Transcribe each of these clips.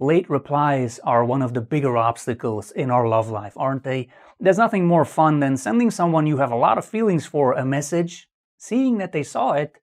Late replies are one of the bigger obstacles in our love life, aren't they? There's nothing more fun than sending someone you have a lot of feelings for a message, seeing that they saw it,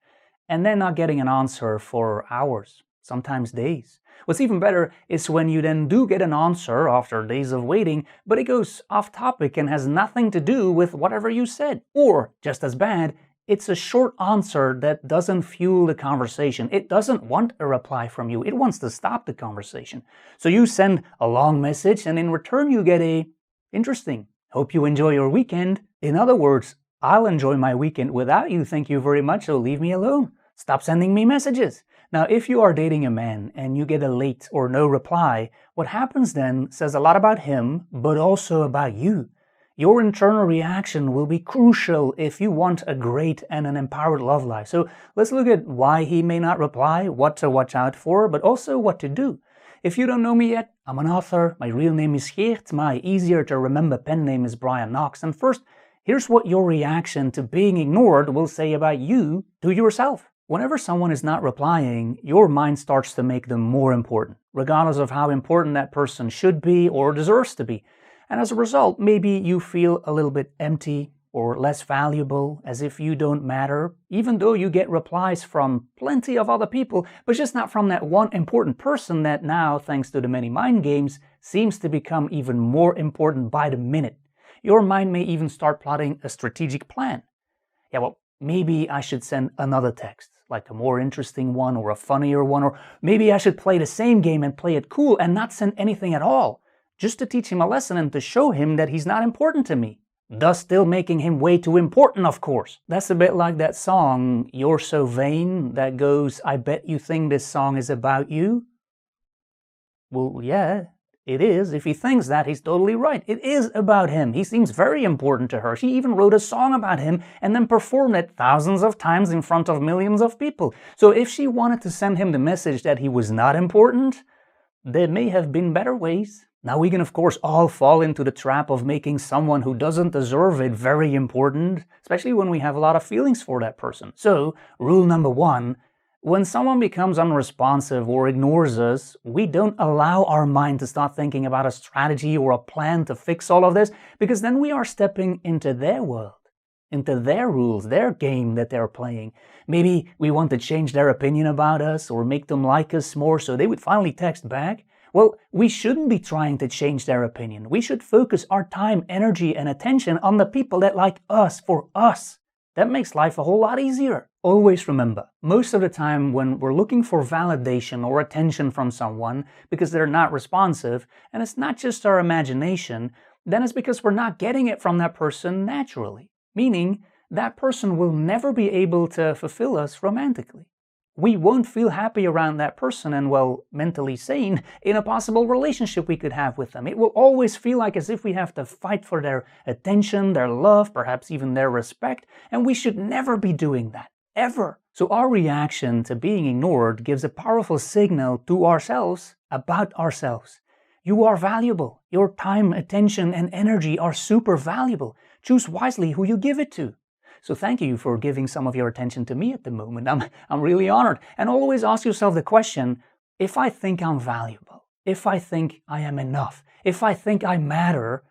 and then not getting an answer for hours, sometimes days. What's even better is when you then do get an answer after days of waiting, but it goes off topic and has nothing to do with whatever you said. Or, just as bad, it's a short answer that doesn't fuel the conversation. It doesn't want a reply from you. It wants to stop the conversation. So you send a long message and in return you get a interesting. Hope you enjoy your weekend. In other words, I'll enjoy my weekend without you, thank you very much, so leave me alone. Stop sending me messages. Now, if you are dating a man and you get a late or no reply, what happens then says a lot about him, but also about you. Your internal reaction will be crucial if you want a great and an empowered love life. So let's look at why he may not reply, what to watch out for, but also what to do. If you don't know me yet, I'm an author. My real name is Geert. My easier to remember pen name is Brian Knox. And first, here's what your reaction to being ignored will say about you to yourself. Whenever someone is not replying, your mind starts to make them more important, regardless of how important that person should be or deserves to be. And as a result, maybe you feel a little bit empty or less valuable, as if you don't matter, even though you get replies from plenty of other people, but just not from that one important person that now, thanks to the many mind games, seems to become even more important by the minute. Your mind may even start plotting a strategic plan. Yeah, well, maybe I should send another text, like a more interesting one or a funnier one, or maybe I should play the same game and play it cool and not send anything at all, just to teach him a lesson and to show him that he's not important to me. Thus still making him way too important, of course. That's a bit like that song, You're So Vain, that goes, I bet you think this song is about you. Well, yeah, it is. If he thinks that, he's totally right. It is about him. He seems very important to her. She even wrote a song about him and then performed it thousands of times in front of millions of people. So if she wanted to send him the message that he was not important, there may have been better ways. Now we can of course all fall into the trap of making someone who doesn't deserve it very important, especially when we have a lot of feelings for that person. So, rule number 1, when someone becomes unresponsive or ignores us, we don't allow our mind to start thinking about a strategy or a plan to fix all of this, because then we are stepping into their world, into their rules, their game that they're playing. Maybe we want to change their opinion about us or make them like us more so they would finally text back. Well, we shouldn't be trying to change their opinion. We should focus our time, energy, and attention on the people that like us for us. That makes life a whole lot easier. Always remember, most of the time when we're looking for validation or attention from someone because they're not responsive, and it's not just our imagination, then it's because we're not getting it from that person naturally. Meaning, that person will never be able to fulfill us romantically. We won't feel happy around that person and, well, mentally sane in a possible relationship we could have with them. It will always feel like as if we have to fight for their attention, their love, perhaps even their respect, and we should never be doing that, ever. So our reaction to being ignored gives a powerful signal to ourselves about ourselves. You are valuable. Your time, attention, and energy are super valuable. Choose wisely who you give it to. So thank you for giving some of your attention to me at the moment. I'm really honored. And always ask yourself the question, if I think I'm valuable, if I think I am enough, if I think I matter,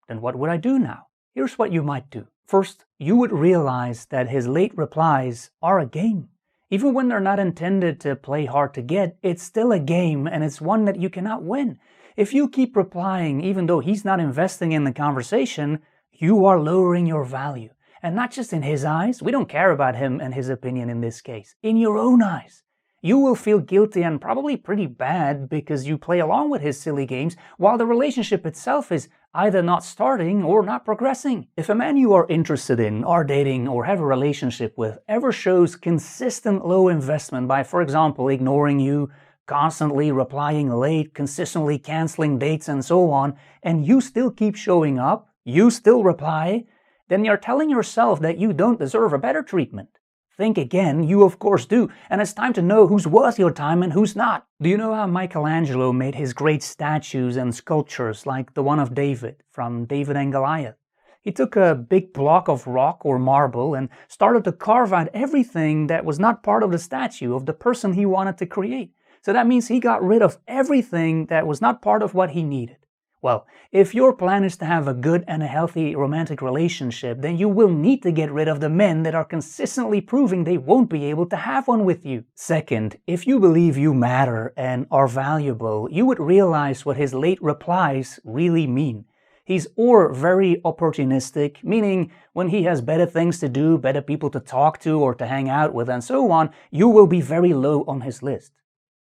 then what would I do now? Here's what you might do. First, you would realize that his late replies are a game. Even when they're not intended to play hard to get, it's still a game and it's one that you cannot win. If you keep replying even though he's not investing in the conversation, you are lowering your value. And not just in his eyes, we don't care about him and his opinion in this case, in your own eyes. You will feel guilty and probably pretty bad because you play along with his silly games while the relationship itself is either not starting or not progressing. If a man you are interested in, are dating, or have a relationship with ever shows consistent low investment by, for example, ignoring you, constantly replying late, consistently canceling dates and so on, and you still keep showing up, you still reply, then you're telling yourself that you don't deserve a better treatment. Think again, you of course do, and it's time to know who's worth your time and who's not. Do you know how Michelangelo made his great statues and sculptures like the one of David, from David and Goliath? He took a big block of rock or marble and started to carve out everything that was not part of the statue of the person he wanted to create. So that means he got rid of everything that was not part of what he needed. Well, if your plan is to have a good and a healthy romantic relationship, then you will need to get rid of the men that are consistently proving they won't be able to have one with you. Second, if you believe you matter and are valuable, you would realize what his late replies really mean. He's very opportunistic, meaning when he has better things to do, better people to talk to or to hang out with and so on, you will be very low on his list.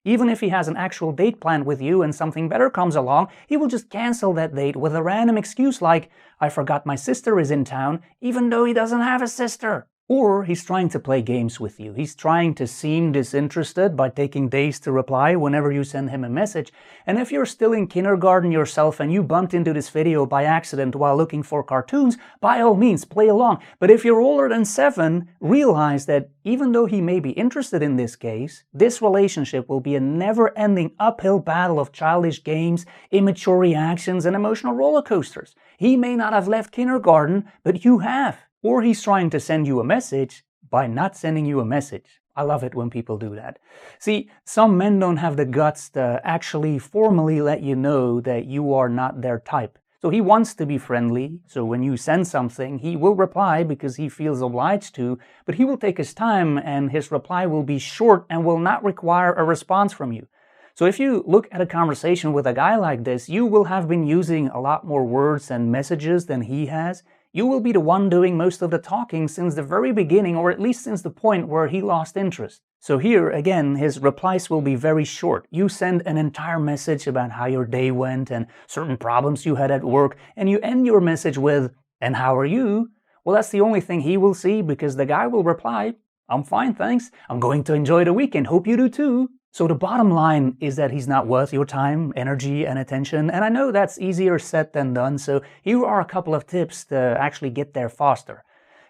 Even if he has an actual date planned with you and something better comes along, he will just cancel that date with a random excuse like, I forgot my sister is in town, even though he doesn't have a sister. Or he's trying to play games with you. He's trying to seem disinterested by taking days to reply whenever you send him a message. And if you're still in kindergarten yourself and you bumped into this video by accident while looking for cartoons, by all means, play along. But if you're older than 7, realize that even though he may be interested in this case, this relationship will be a never-ending uphill battle of childish games, immature reactions, and emotional roller coasters. He may not have left kindergarten, but you have. Or he's trying to send you a message by not sending you a message. I love it when people do that. See, some men don't have the guts to actually formally let you know that you are not their type. So he wants to be friendly, so when you send something, he will reply because he feels obliged to, but he will take his time and his reply will be short and will not require a response from you. So if you look at a conversation with a guy like this, you will have been using a lot more words and messages than he has. You will be the one doing most of the talking since the very beginning, or at least since the point where he lost interest. So here, again, his replies will be very short. You send an entire message about how your day went and certain problems you had at work, and you end your message with, "And how are you?" Well, that's the only thing he will see because the guy will reply, "I'm fine, thanks. I'm going to enjoy the weekend. Hope you do too." So the bottom line is that he's not worth your time, energy, and attention, and I know that's easier said than done, so here are a couple of tips to actually get there faster.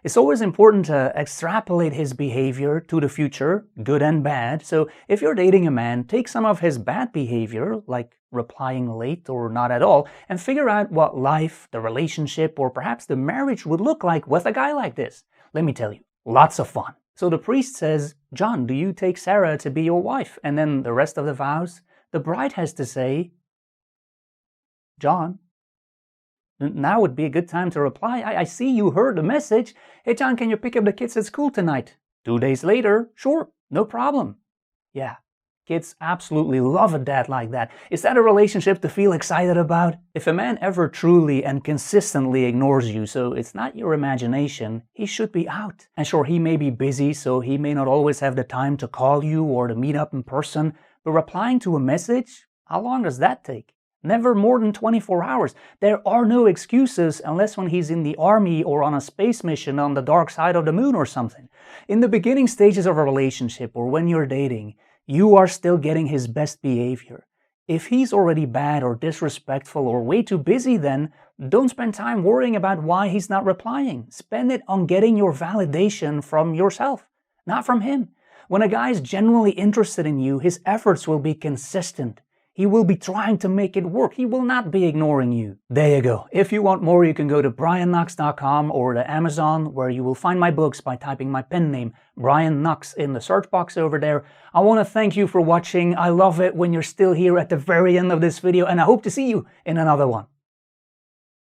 It's always important to extrapolate his behavior to the future, good and bad, so if you're dating a man, take some of his bad behavior, like replying late or not at all, and figure out what life, the relationship, or perhaps the marriage would look like with a guy like this. Let me tell you, lots of fun. So the priest says, "John, do you take Sarah to be your wife?" And then the rest of the vows, the bride has to say, "John, now would be a good time to reply. I see you heard the message. Hey John, can you pick up the kids at school tonight?" 2 days later, "Sure, no problem." Yeah, kids absolutely love a dad like that. Is that a relationship to feel excited about? If a man ever truly and consistently ignores you, so it's not your imagination, he should be out. And sure, he may be busy, so he may not always have the time to call you or to meet up in person, but replying to a message, how long does that take? Never more than 24 hours. There are no excuses unless when he's in the army or on a space mission on the dark side of the moon or something. In the beginning stages of a relationship or when you're dating, you are still getting his best behavior. If he's already bad or disrespectful or way too busy, then don't spend time worrying about why he's not replying. Spend it on getting your validation from yourself, not from him. When a guy is genuinely interested in you, his efforts will be consistent. He will be trying to make it work. He will not be ignoring you. There you go. If you want more, you can go to brianknox.com or to Amazon, where you will find my books by typing my pen name, Brian Knox, in the search box over there. I want to thank you for watching. I love it when you're still here at the very end of this video, and I hope to see you in another one.